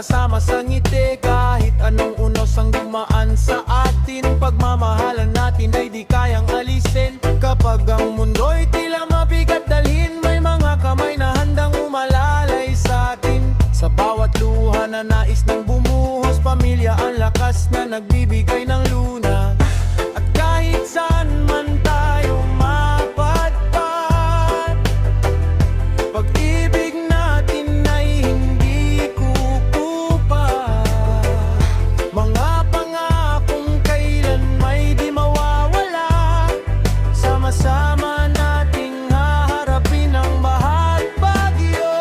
magkasama sa ngiti. Kahit anong unos ang dumaan sa atin, pagmamahalan natin ay di kayang alisin. Kapag ang mundo'y tila mabigat dalhin, may mga kamay na handang umalalay sa atin. Sa bawat luha na nais nang bumuhos, pamilya ang lakas na nagbibigay ng luna. At kahit saan man tayo mapadpad, pag-ibig natin ay hindi kukupat. Mga pangakong kailan may di mawawala, sama-sama nating haharapin ang baha't bagyo.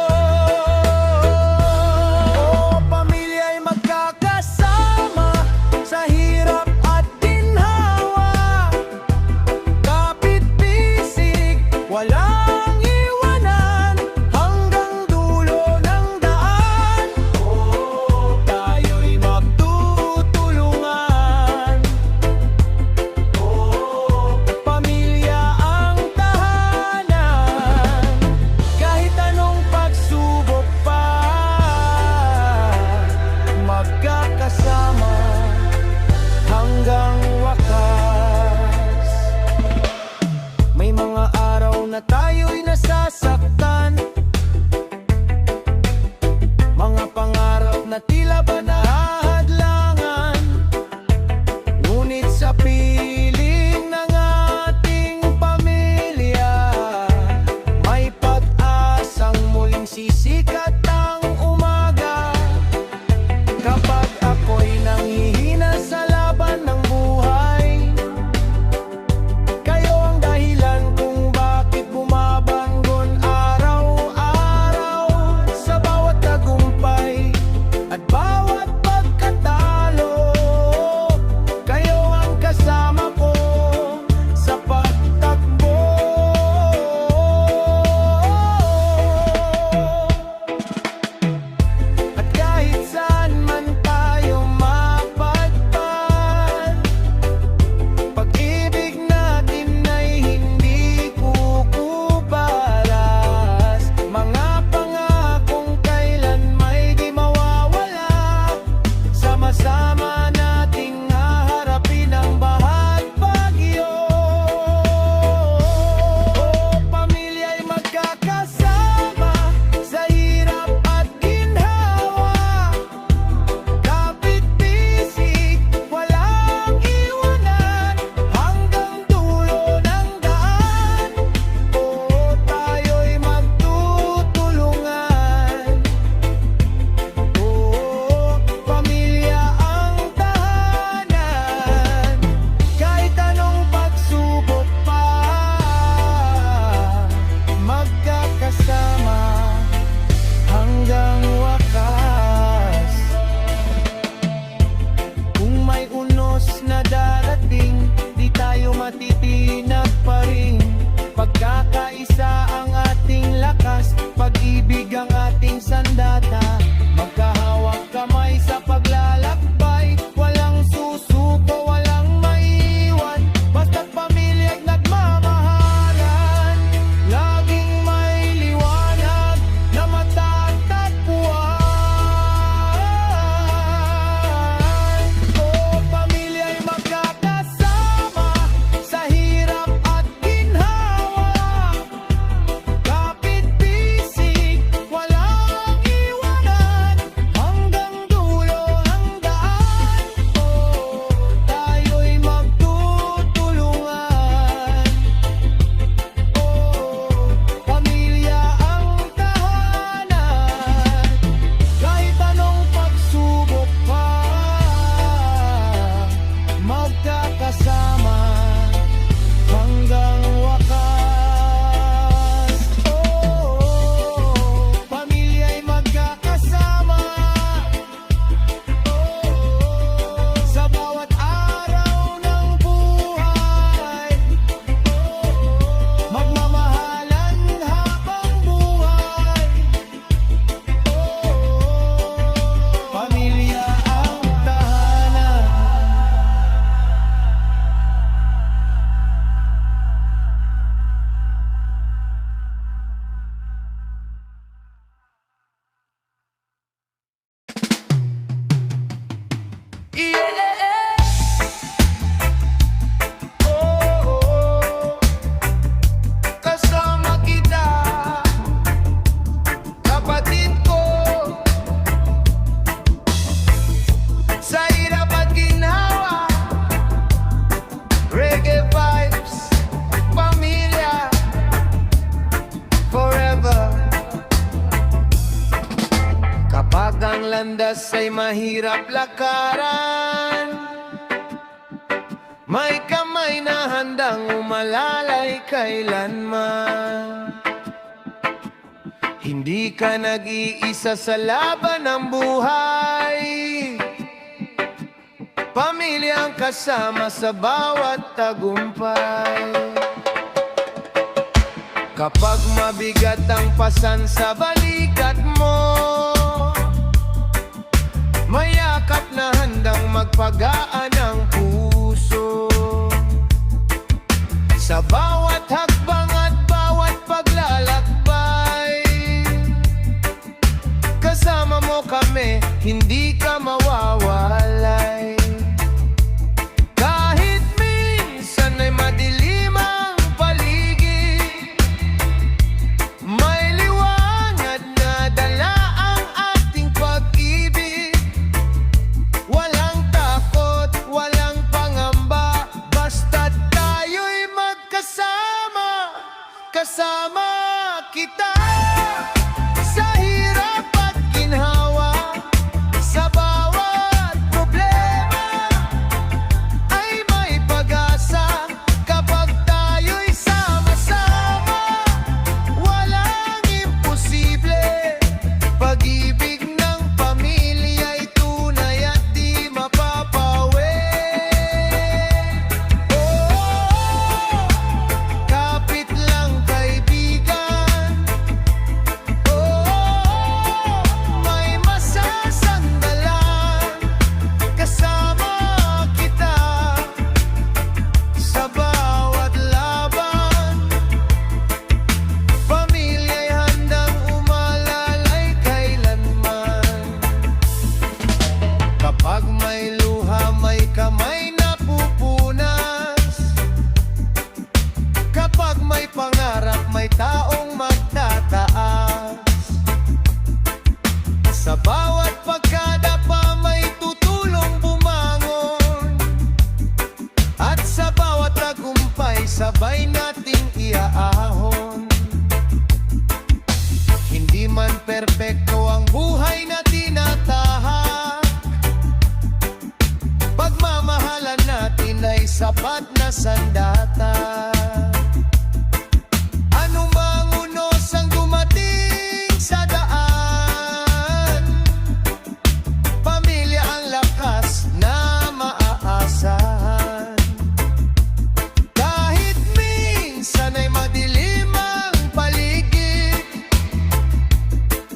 O pamilya'y magkakasama sa hirap at ginhawa, mahirap lakaran, may kamay na handang umalalay kailanman. Hindi ka nag-iisa sa laban ng buhay, pamilyang kasama sa bawat tagumpay. Kapag mabigat ang pasan sa balikat mo, may yakap na handang magpagaan ang puso. Sa bawat hakbang at bawat paglalakbay, kasama mo kami, hindi ka mawawalay. Kahit minsan ay madilim ang paligid, may liwanag na dala ang ating pag-ibig. Walang takot, walang pangamba, basta't tayo'y magkasama. Kasama kita sa hirap at ginhawa, sa bawat problema ay may pag-asa. Kapag tayo'y sama-sama, walang imposible. Pag-ibig ng pamilya'y tunay at di mapapawi. Oh, kapit lang kaibigan. Oh, may masasandalan. Kasama kita sa bawat laban, pamilya'y handang umalalay kailanman. Kapag may luha, may kamay na pupunas. Kapag may pangarap, may taong magtataas. Sa bawat pagkadapa, may tutulong bumangon. At sa bawat tagumpay, sabay nating iaahon. Hindi man perpekto ang buhay na tinatahak, pagmamahalan natin ay sapat na sandata. Anumang unos ang dumating sa daan, pamilya ang lakas na maaasahan. Kahit minsan ay madilim ang paligid,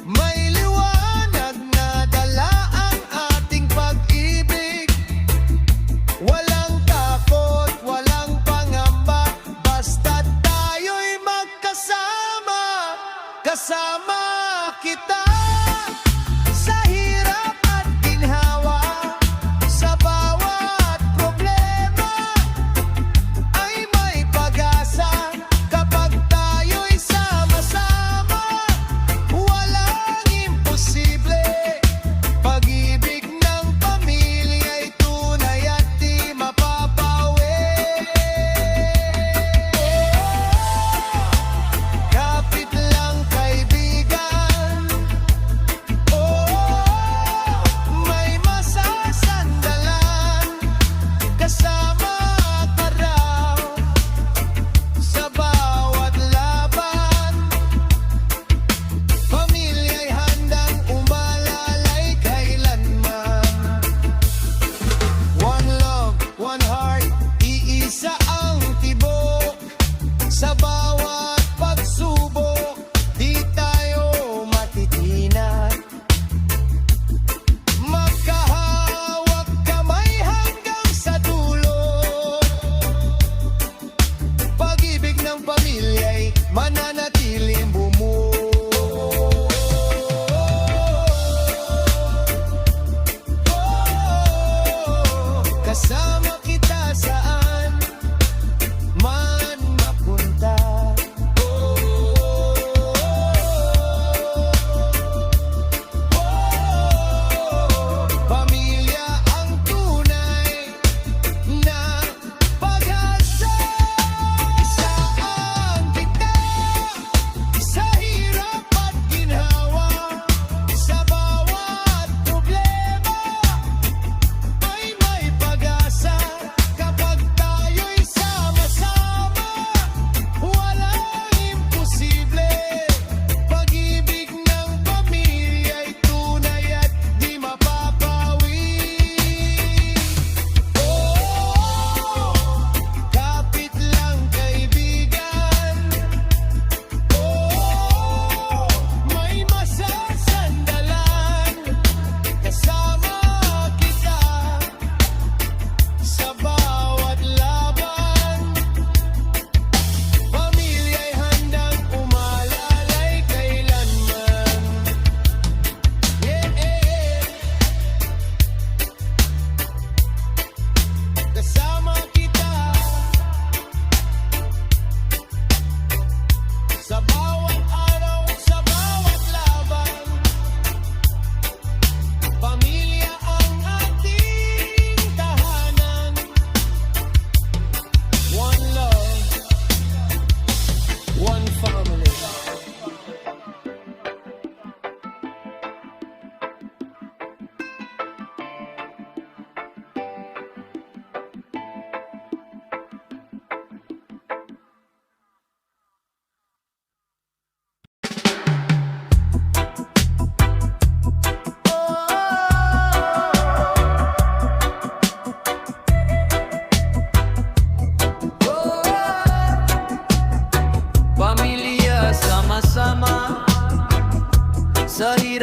may liwanag na dala ang ating pag-ibig. Walang takot, walang pangamba,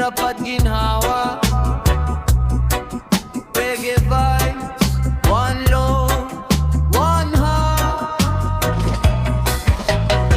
hirap at ginhawa. Reggae vibes, one love, one heart.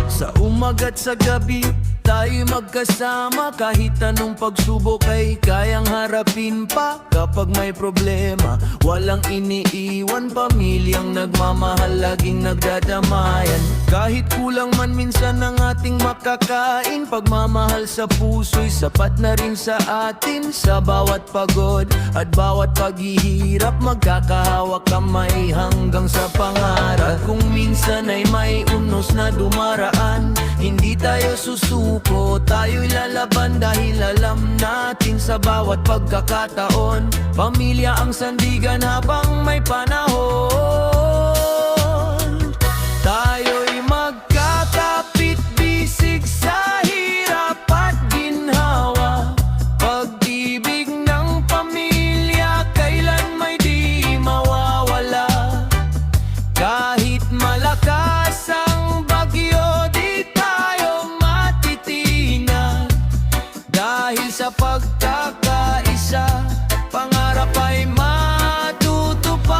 Sa umaga't sa gabi, tayo magkasama. Kahit anong pagsubok ay kayang harapin pa. Kapag may problema, walang iniiwan. Pamilyang nagmamahal, laging nagdadamayan. Kahit kulang man minsan ang ating makakain, pagmamahal sa puso'y sapat na rin sa atin. Sa bawat pagod at bawat paghihirap, magkakahawak kamay hanggang sa pangarap. At kung minsan ay may unos na dumaraan, hindi tayo susuko, tayo'y lalaban dahil alam natin sa bawat pagkakataon, pamilya ang sandigan habang may panahon. Tayo'y magkakapit-bisig sa hirap at ginhawa. Pag-ibig ng pamilya kailan may di mawawala. Kahit malakas ang bagyo, di tayo matitinag. Dahil sa pagkakaisa, pangarap ay matutupad.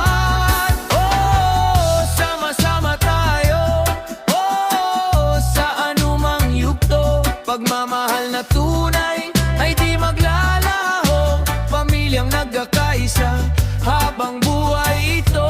Oh, sama-sama tayo, oh, sa anumang yugto. Pagmamahal na tunay ay di maglalaho. Pamilyang nagkakaisa habang buhay ito.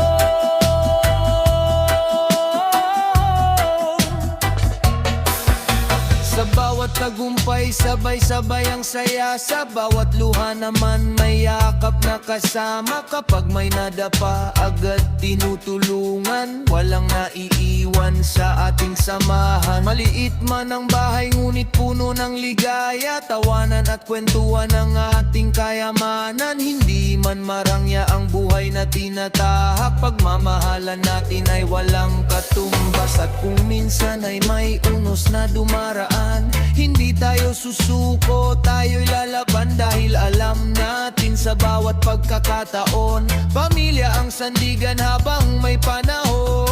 Sa bawat tagumpay, sabay-sabay ang saya. Sa bawat luha naman may yakap na kasama. Kapag may nadapa, agad tinutulungan. Walang naiiwan sa ating samahan. Maliit man ang bahay, ngunit puno ng ligaya. Tawanan at kwentuhan ang ating kayamanan. Hindi man marangya ang buhay na tinatahak, pagmamahalan natin ay walang katumbas. At kung minsan ay may unos na dumaraan, hindi tayo susuko, tayo'y lalaban dahil alam natin sa bawat pagkakataon, pamilya ang sandigan habang may panahon.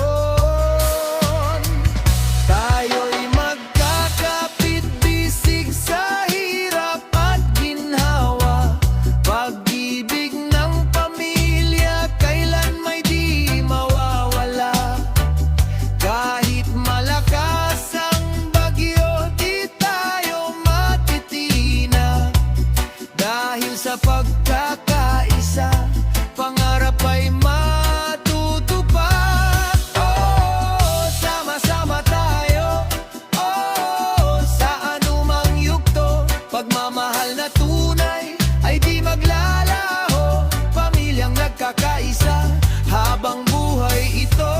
Tayo'y magkakapit-bisig sa hirap at ginhawa. Pag-ibig ng pamilya kailan may di mawawala. Kahit malakas ang bagyo, di tayo matitinag. Dahil sa pagkakaisa, pangarap ay matutupad. Oh, sama-sama tayo, oh, sa anumang yugto. Pagmamahal na tunay ay di maglalaho. Pamilyang nagkakaisa habang buhay ito.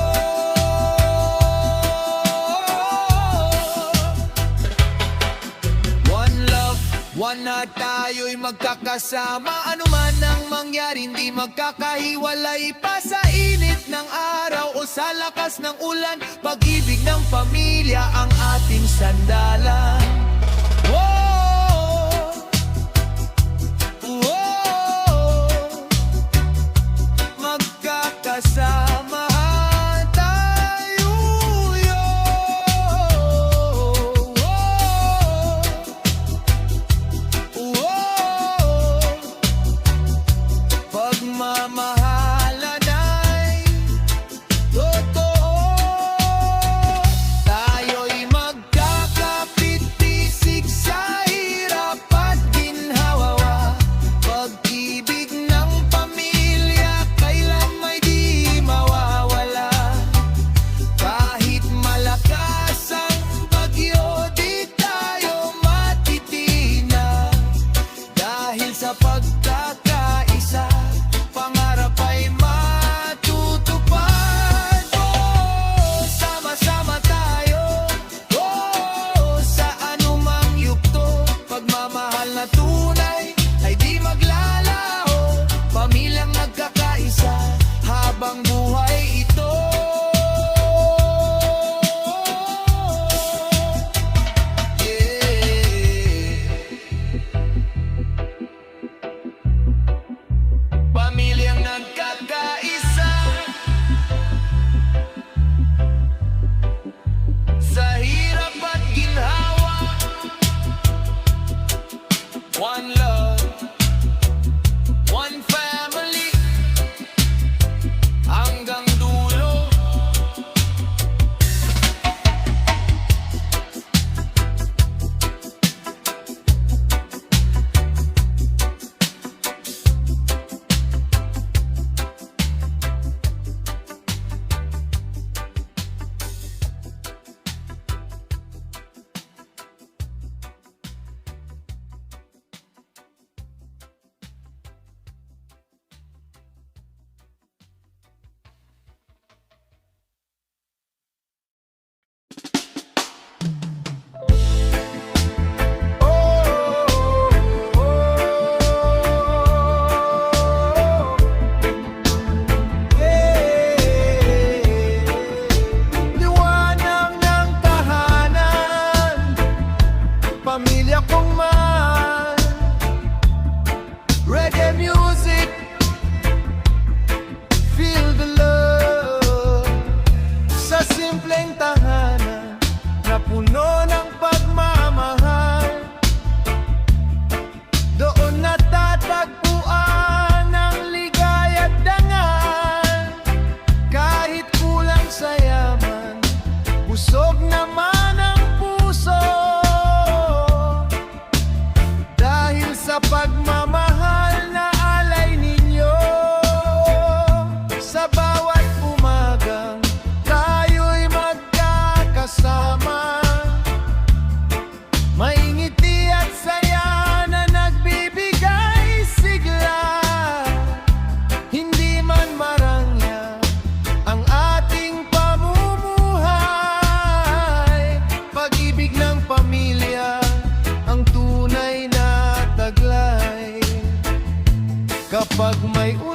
One love, one heart, tayo'y magkakasama. Ano man ang mangyari, hindi magkakahiwalay pa. Sa init ng araw o sa lakas ng ulan, pag-ibig ng pamilya ang ating sandalan. Whoa, whoa, magkakasama tayo, pagmamahalan ay totoo. Tayo'y magkakapit-bisig sa hirap at ginhawa. Pag-ibig ng pamilya kailan may di mawawala. Kahit malakas ang bagyo, di tayo matitinag. Dahil sa pagkakaisa, pangarap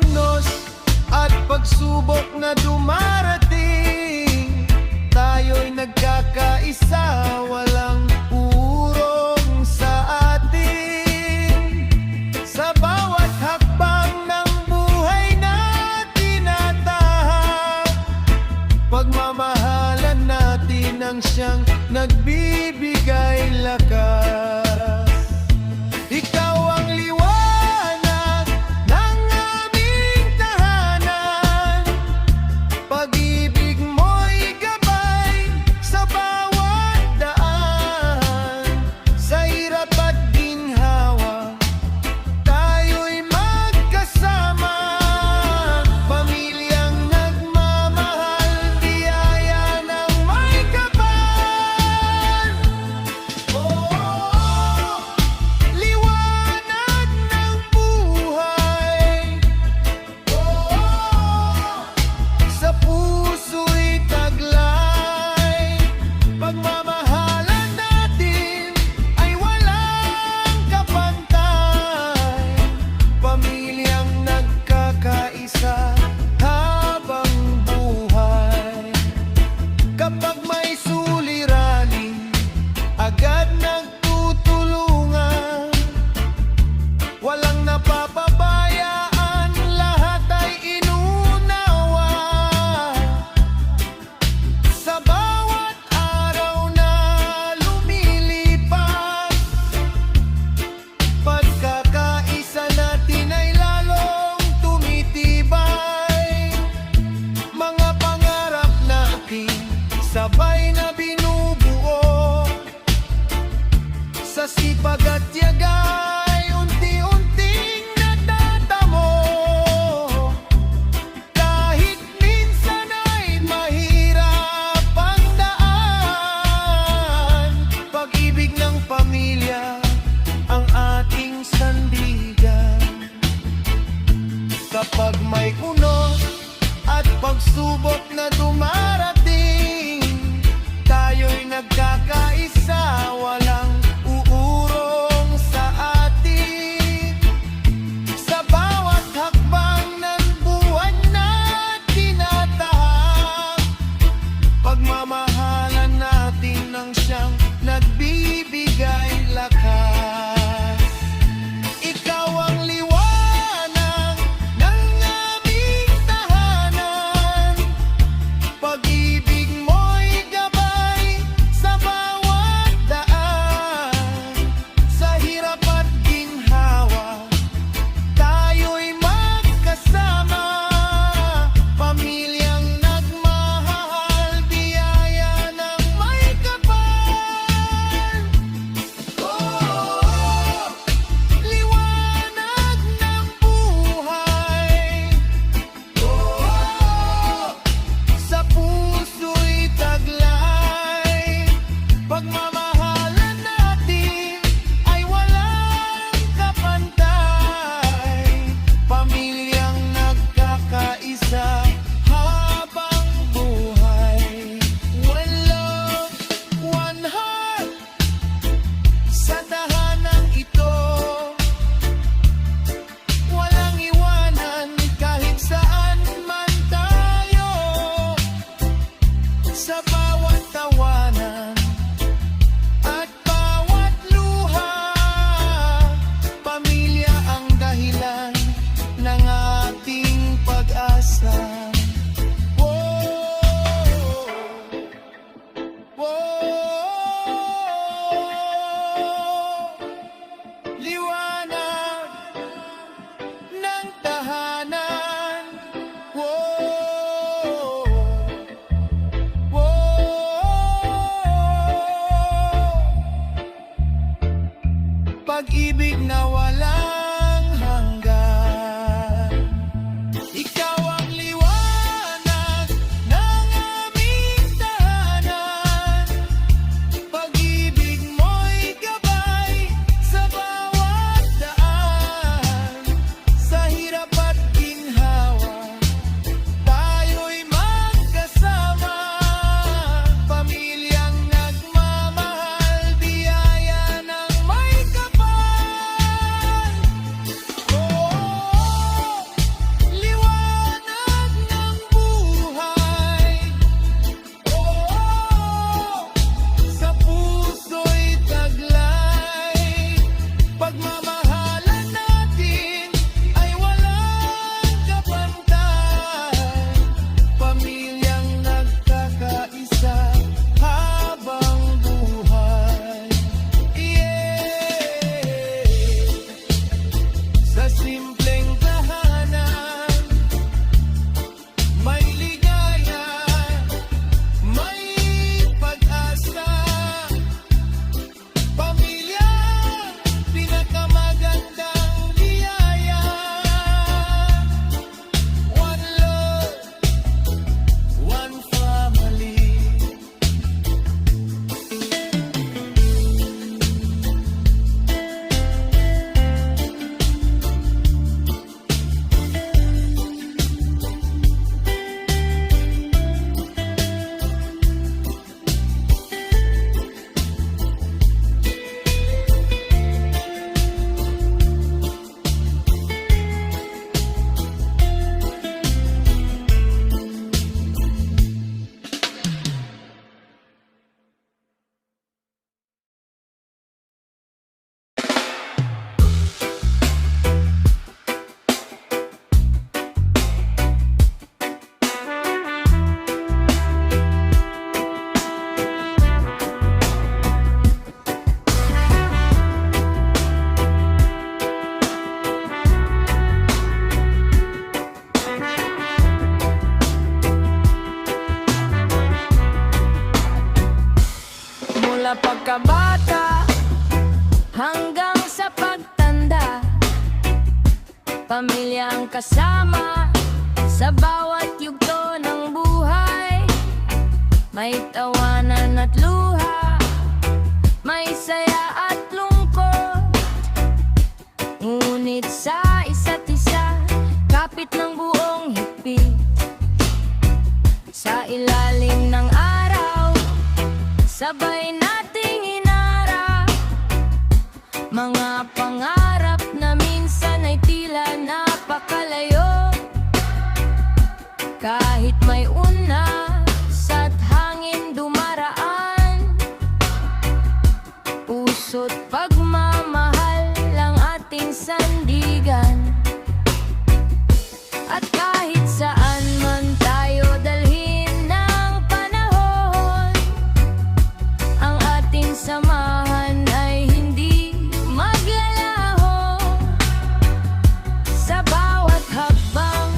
unos at pagsubok na dumarating, tayo'y nagkakaisa, walang urong sa atin. Sa bawat hakbang ng buhay na tinatahak, pagmamahalan natin ang siyang nagbibigay lakas. Ikaw ang liwanag ng aming tahanan, pag-ibig mo'y gabay sa bawat daan. Sa hirap at ginhawa, tayo'y magkasama, pamilyang nagmamahal, biyaya ng may kapal. Liwanag ng buhay, sa puso'y taglay, pagmamahalan natin ay walang kapantay, pamilyang nagkakaisa habang buhay. Kapag may suliranin, agad nagtutulungan, walang napapabayaan, lahat ay inunawa. Sa bawat araw na lumilipas, pagkakaisa natin ay lalong tumitibay. Mga pangarap natin sabay na binubuo, sa sipag at tiyaga'y unti-unting natatamo. Kahit minsan ay mahirap ang daan, pag-ibig ng pamilya ang ating sandigan. Kapag may unos at pagsubok na dumarating, tayo'y nagkakaisa, walang uurong sa atin. Sa bawat hakbang ng buwan na tinatahak, pagmamahalan natin ang siyang nagbibigay lakas. Ikaw ang liwanag ng aming tahanan, pag-ibig mo'y gabay sa bawat daan. Sa hirap at ginhawa, tayo'y magkasama, pamilyang nagmahal, biyaya ng may kapal. Liwanag ng buhay, sa puso'y taglay, pagmamahalan natin ay walang kapantay, pamilyang nagkakaisa habang buhay. One love, one heart, sa tahanang ito, walang iwanan kahit saan man tayo. Sa bawat tawanan at bawat luha, pamilya ang dahilan ng ating pag-asa. Whoa, whoa, liwanag ng tahanan. Whoa, pag-ibig na walang hanggan. Ikaw ang liwanag ng aming tahanan, pag-ibig mo'y gabay sa bawat daan. Sa hirap at ginhawa, tayo'y magkasama, pamilyang nagmamahal, biyaya ng may kapal. kasama sa bawat yugto ng buhay. May tawanan at luha, may saya at lungkot. Ngunit sa isa't isa, kapit ng buong higpit. Sa ilalim ng araw, sabay nating hinarap mga pangarap na minsan ay tila napakalayo. Kahit may unas at hangin dumaraan, puso't pagmamahal ang ating sandigan. At kahit saan man tayo dalhin ng panahon, ang ating samahan ay hindi maglalaho. Sa bawat hakbang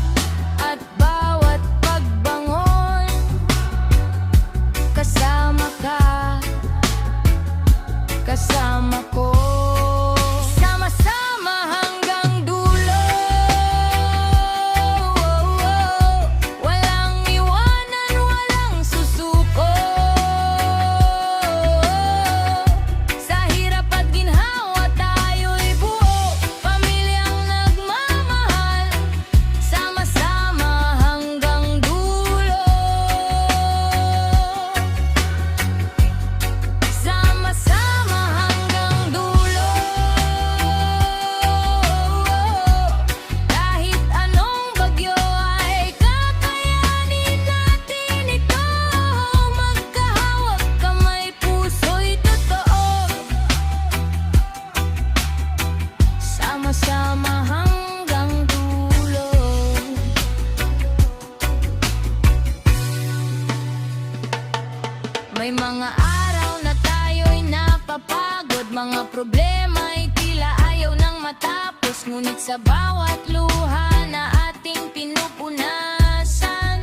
at bawat pagbangon, kasama ka, kasama ko. Sama-sama hanggang dulo, walang iwanan, walang susuko. Sa hirap at ginhawa tayo'y buo, pamilyang nagmamahal. Sama-sama hanggang dulo, sama-sama hanggang dulo. Kahit anong bagyo ay kakayanin natin ito. Magkahawak kamay, puso'y totoo. Sama-sama hanggang dulo. May mga araw na tayo'y napapagod, mga problema'y tila ayaw nang matapos. Ngunit sa bawat luha na ating pinupunasan,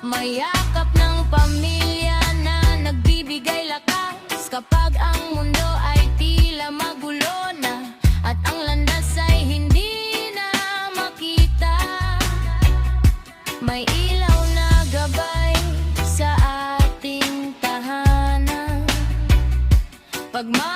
may yakap ng pamilya na nagbibigay lakas. Kapag ang mundo ay tila magulo na at ang landas ay hindi na makita, may ilaw na gabay sa ating tahanan. Pagmamahal